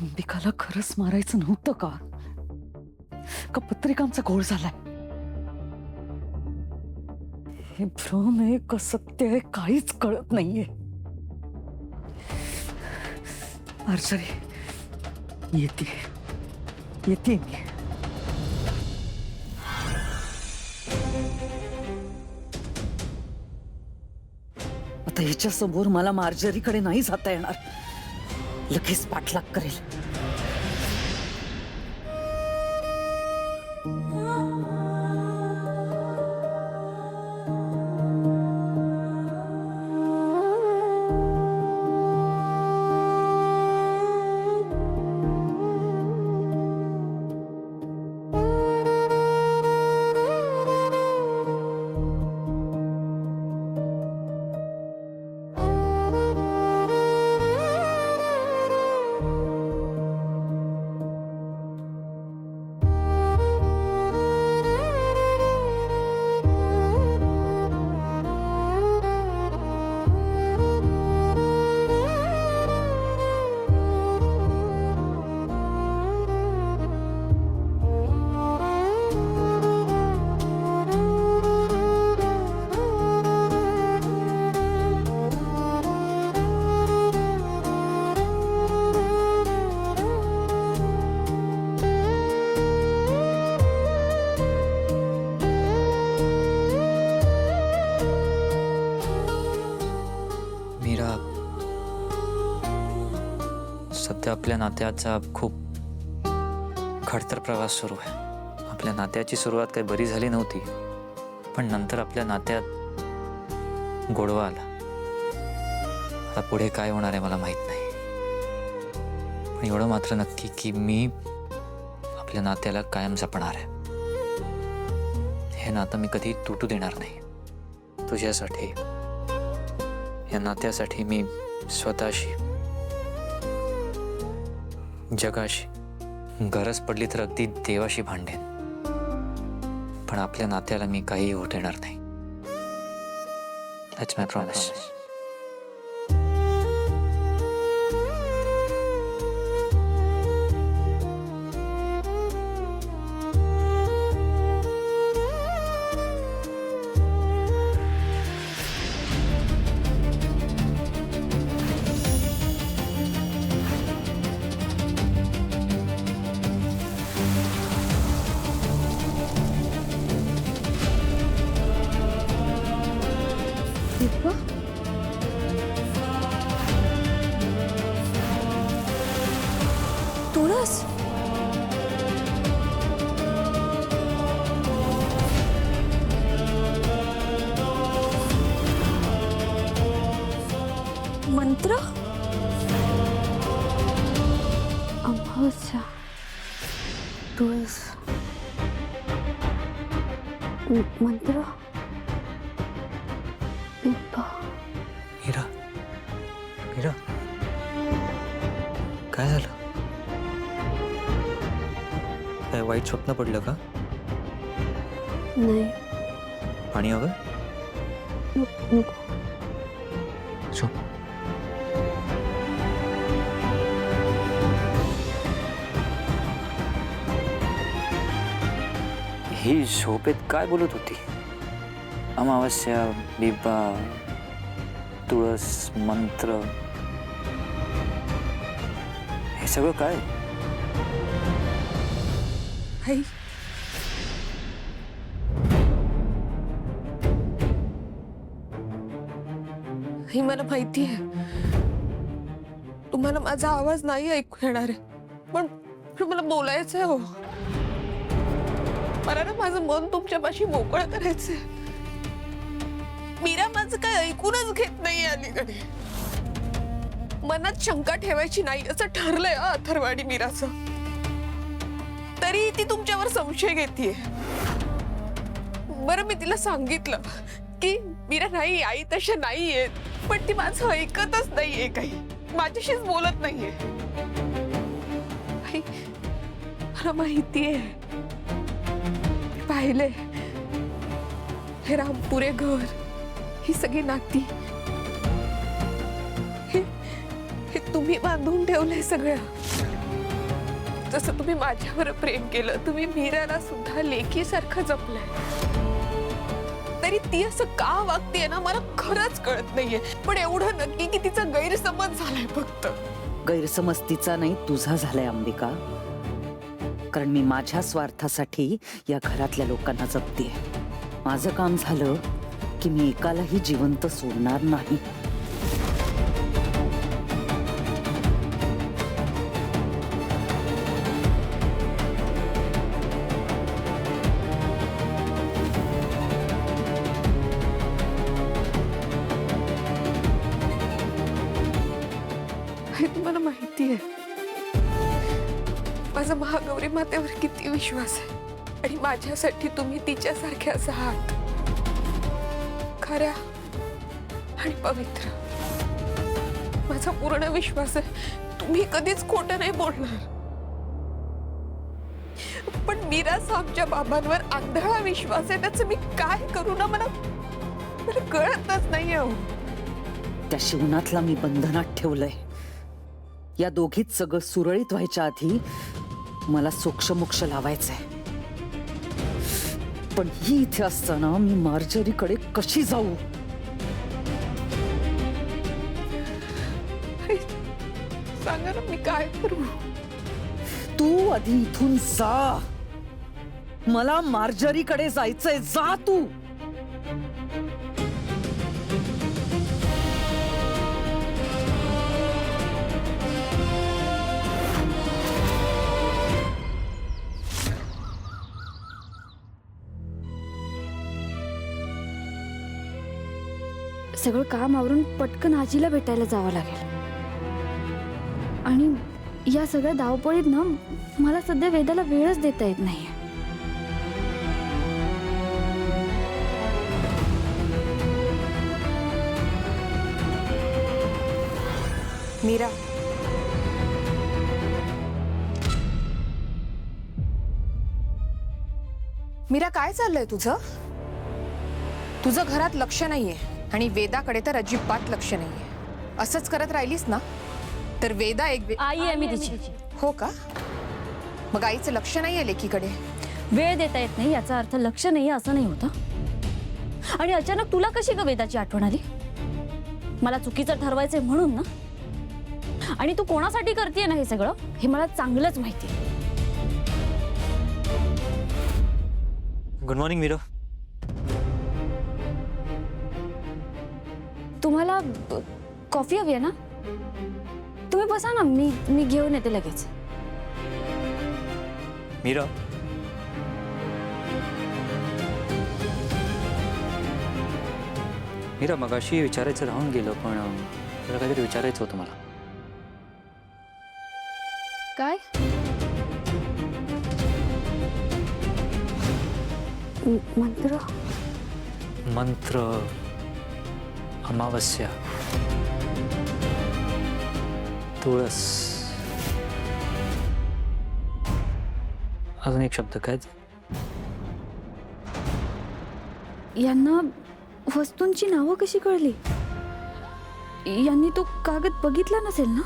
अंबिकाला खरंच मारायचं नव्हतं का? का पत्रिकांचा घोळ झालाय? हे भ्रम आहे का सत्य आहे काहीच कळत नाहीये. मार्जरी येते येते मी. आता हिच्या समोर मला मार्जरीकडे नाही जाता येणार. लगेच पाठलाग करेल. मीरा, सध्या आपल्या नात्याचा खूप खडतर प्रवास सुरू आहे. आपल्या नात्याची सुरुवात काही बरी झाली नव्हती, पण नंतर आपल्या नात्यात गोडवा आला. आता पुढे काय होणार आहे मला माहित नाही, पण एवढं मात्र नक्की की मी आपल्या नात्याला कायम जपणार आहे. हे नातं मी कधी तुटू देणार नाही. तुझ्यासाठी, या नात्यासाठी मी स्वतःशी, जगाशी, गरज पडली तर अगदी देवाशी भांडेन, पण आपल्या नात्याला मी काही होऊ देणार नाही. That's my promise. तुळस, मंत्र, अमावस्या, तुळस, मंत्र, बिंब. मीरा, मीरा, काय झालं? काय वाईट स्वप्न पडलं का? नाही, पाणी हवं? नको. झोप. ही झोपेत काय बोलत होती? अमावस्या, बिबा, तुळस, मंत्र, हे सगळं काय? आई, ही मला माहिती आहे, तुम्हाला माझा आवाज नाही ऐकू येणार आहे, पण मला बोलायचं आहे. हो, मला ना माझं मन तुमच्यापाशी मोकळं करायचंय. मीरा माझं काय ऐकूनच घेत नाही अलीकडे. मनात शंका ठेवायची नाही असं ठरलंय अथर्वाणी मीराचं. तरी ती तुमच्यावर संशय घेतीये. बरं, मी तिला सांगितलं की मीरा नाही, आई तशा नाहीये, पण ती माझं ऐकतच नाहीये, काही माझ्याशीच बोलत नाहीये. आई, मला माहितीये, पाहिले हे रामपुरे घर, ही सगळी नाती, हे तुम्ही बांधून ठेवलंय सगळं. जसं तुम्ही माझ्यावर प्रेम केलं, तुम्ही मीराला सुद्धा लेकीसारखं जपलंय. तरी ती असं का वागतेय ना मला खरंच कळत नाहीये. पण एवढं नक्की की तिचा गैरसमज झालाय फक्त. गैरसमज तिचा नाही तुझा झालाय अंबिका. कारण मी माझ्या स्वार्थासाठी या घरातल्या लोकांना जपतेय. माझं काम झालं की मी एकालाही जिवंत सोडणार नाही. हे तुम्हाला माहितीये माझा महागौरी मातेवर किती विश्वास आहे आणि माझ्यासाठी तुम्ही तिच्यासारख्याच आहात, खऱ्या आणि पवित्र. माझा पूर्ण विश्वास आहे तुम्ही कधीच खोटं नाही बोलणार. पण मीराचा आमच्या बाबांवर आंधळा विश्वास आहे. त्याचं मी काय करू ना मला कळतच नाही. त्या शिवनाथला मी बंधनात ठेवलंय. या दोघीत सगळं सुरळीत व्हायच्या आधी मला सोक्षमोक्ष लावायचंय. पण ही इथे असताना मी मार्जरीकडे कशी जाऊ? सांगा ना मी काय करू? तू आधी इथून जा. मला मार्जरीकडे जायचंय. जा तू. सगळं काम आवरून पटकन आजीला भेटायला जावं लागेल. आणि या सगळ्या धावपळीत ना मला सध्या वेदाला वेळच देता येत नाहीये. मीरा, मीरा काय चाललंय तुझं? तुझं घरात लक्ष नाहीये आणि वेदाकडे तर अजिबात लक्ष नाहीये. असंच करत राहिलीस ना तर वेदा एक आई आहे मी तिची. हो का? मग आईचं लक्ष नाहीये लेकीकडे? वेळ देता येत नाही याचा अर्थ लक्ष नाही असं नाही होतं. आणि अचानक तुला कशी ग वेदाची आठवण आली? मला चुकीचं ठरवायचंय म्हणून ना? आणि तू कोणासाठी करतेय ना हे सगळं हे मला चांगलंच माहिती. Good morning Meera. तुम्हाला कॉफी हवी आहे ना? तुम्ही बसा ना, मी घेऊन येते लगेच. मीरा, मीरा मगाशी विचारायचं राहून गेलं पण तुला काहीतरी विचारायचं होतं मला. काय? मंत्र? मंत्र, अमावस्या, तुळस, अजून एक शब्द काय? यांना वस्तूंची नावं कशी कळली? यांनी तो कागद बघितला नसेल ना?